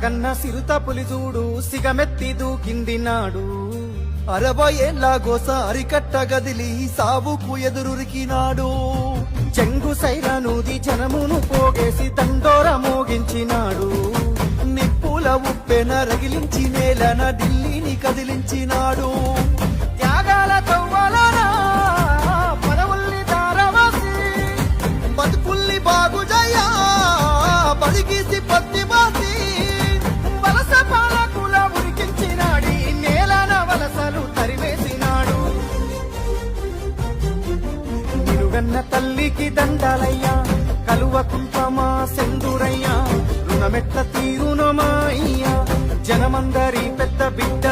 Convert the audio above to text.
కన్న సిరుత పులి చూడు సిగమెత్తి దూకింది నాడు 60 ఏళ్ళ గోస అరికట్ట గదిలి సావుకు ఎదురురికినాడు చెంగు సైరనూది జనమును పోగేసి తండోర మోగించినాడు నిప్పుల ఉప్పెన రగిలించి నేలన ఢిల్లీని కదిలించినాడు త్యాగాల తవ్వలన పదవుల్ని దారవాసి బతుకుల్ని బాగుజయ్యా బడిగీసి పత్తివాసి వలస పాలకుల ఉరికించినాడి నేలన వలసలు తరివేసినాడు నిలుగన్న తల్లికి దండాలయ్యా కలువ కుంపమా సెందురయ్యా రుణమెట్ల తీరునమాయ్యా జనమందరి పెద్ద బిడ్డ